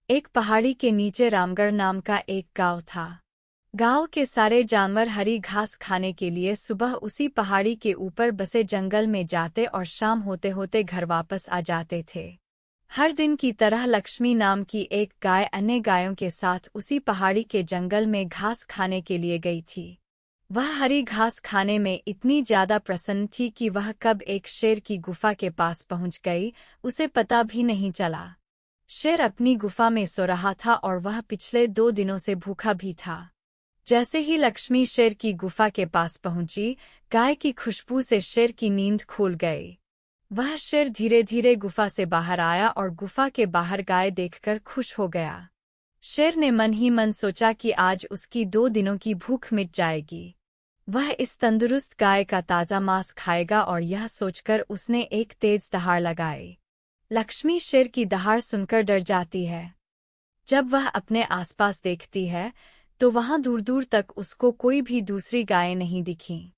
एक पहाड़ी के नीचे रामगढ़ नाम का एक गांव था। गांव के सारे जानवर हरी घास खाने के लिए सुबह उसी पहाड़ी के ऊपर बसे जंगल में जाते और शाम होते होते घर वापस आ जाते थे। हर दिन की तरह लक्ष्मी नाम की एक गाय अन्य गायों के साथ उसी पहाड़ी के जंगल में घास खाने के लिए गई थी। वह हरी घास खाने में इतनी ज्यादा प्रसन्न थी कि वह कब एक शेर की गुफा के पास पहुंच गई, उसे पता भी नहीं चला। शेर अपनी गुफा में सो रहा था और वह पिछले 2 दिनों से भूखा भी था। जैसे ही लक्ष्मी शेर की गुफा के पास पहुंची, गाय की खुशबू से शेर की नींद खुल गई। वह शेर धीरे धीरे गुफा से बाहर आया और गुफा के बाहर गाय देखकर खुश हो गया। शेर ने मन ही मन सोचा कि आज उसकी 2 दिनों की भूख मिट जाएगी। वह इस तंदुरुस्त गाय का ताज़ा मांस खाएगा और यह सोचकर उसने एक तेज दहाड़ लगाई। लक्ष्मी शेर की दहाड़ सुनकर डर जाती है। जब वह अपने आसपास देखती है तो वहां दूर दूर तक उसको कोई भी दूसरी गायें नहीं दिखीं।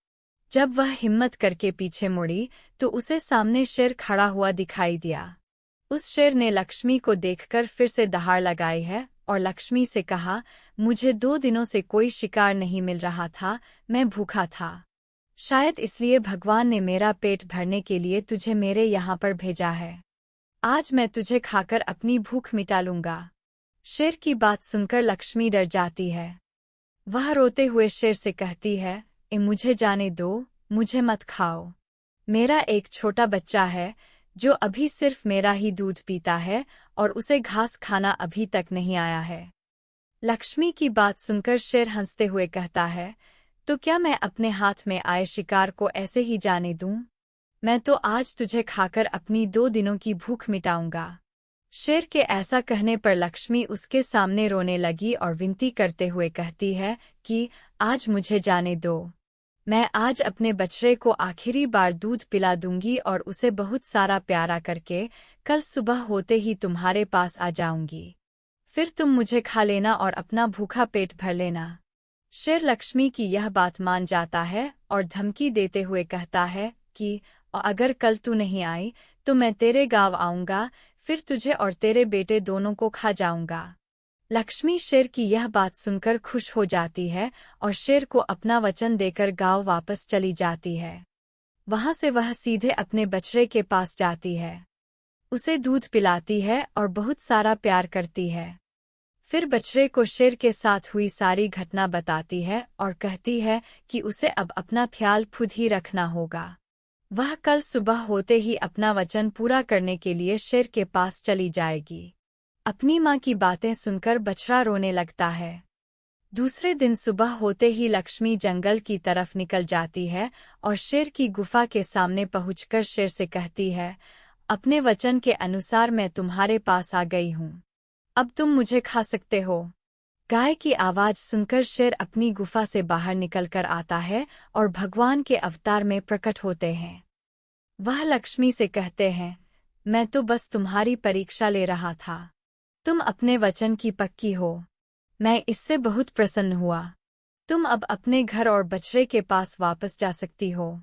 जब वह हिम्मत करके पीछे मुड़ी तो उसे सामने शेर खड़ा हुआ दिखाई दिया। उस शेर ने लक्ष्मी को देखकर फिर से दहाड़ लगाई है और लक्ष्मी से कहा, मुझे 2 दिनों से कोई शिकार नहीं मिल रहा था, मैं भूखा था। शायद इसलिए भगवान ने मेरा पेट भरने के लिए तुझे मेरे यहाँ पर भेजा है। आज मैं तुझे खाकर अपनी भूख मिटा लूंगा। शेर की बात सुनकर लक्ष्मी डर जाती है। वह रोते हुए शेर से कहती है, मुझे जाने दो, मुझे मत खाओ। मेरा एक छोटा बच्चा है जो अभी सिर्फ मेरा ही दूध पीता है और उसे घास खाना अभी तक नहीं आया है। लक्ष्मी की बात सुनकर शेर हंसते हुए कहता है, तो क्या मैं अपने हाथ में आए शिकार को ऐसे ही जाने दूं? मैं तो आज तुझे खाकर अपनी 2 दिनों की भूख मिटाऊंगा। शेर के ऐसा कहने पर लक्ष्मी उसके सामने रोने लगी और विनती करते हुए कहती है कि आज मुझे जाने दो। मैं आज अपने बछड़े को आखिरी बार दूध पिला दूंगी और उसे बहुत सारा प्यारा करके कल सुबह होते ही तुम्हारे पास आ जाऊंगी। फिर तुम मुझे खा लेना और अपना भूखा पेट भर लेना। शेर लक्ष्मी की यह बात मान जाता है और धमकी देते हुए कहता है कि अगर कल तू नहीं आई तो मैं तेरे गांव आऊंगा, फिर तुझे और तेरे बेटे दोनों को खा जाऊंगा। लक्ष्मी शेर की यह बात सुनकर खुश हो जाती है और शेर को अपना वचन देकर गांव वापस चली जाती है। वहां से वह सीधे अपने बछड़े के पास जाती है, उसे दूध पिलाती है और बहुत सारा प्यार करती है। फिर बछड़े को शेर के साथ हुई सारी घटना बताती है और कहती है कि उसे अब अपना ख्याल खुद ही रखना होगा। वह कल सुबह होते ही अपना वचन पूरा करने के लिए शेर के पास चली जाएगी। अपनी माँ की बातें सुनकर बछड़ा रोने लगता है। दूसरे दिन सुबह होते ही लक्ष्मी जंगल की तरफ निकल जाती है और शेर की गुफा के सामने पहुंचकर शेर से कहती है, अपने वचन के अनुसार मैं तुम्हारे पास आ गई हूँ। अब तुम मुझे खा सकते हो। गाय की आवाज सुनकर शेर अपनी गुफा से बाहर निकलकर आता है और भगवान के अवतार में प्रकट होते हैं। वह लक्ष्मी से कहते हैं, मैं तो बस तुम्हारी परीक्षा ले रहा था। तुम अपने वचन की पक्की हो। मैं इससे बहुत प्रसन्न हुआ। तुम अब अपने घर और बछड़े के पास वापस जा सकती हो।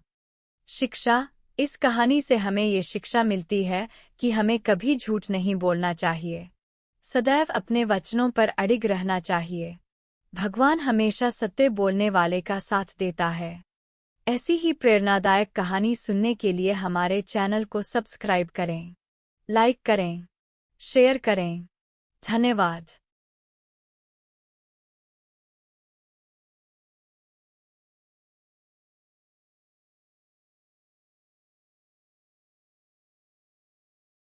शिक्षा: इस कहानी से हमें ये शिक्षा मिलती है कि हमें कभी झूठ नहीं बोलना चाहिए। सदैव अपने वचनों पर अडिग रहना चाहिए। भगवान हमेशा सत्य बोलने वाले का साथ देता है। ऐसी ही प्रेरणादायक कहानी सुनने के लिए हमारे चैनल को सब्सक्राइब करें, लाइक करें, शेयर करें। धन्यवाद।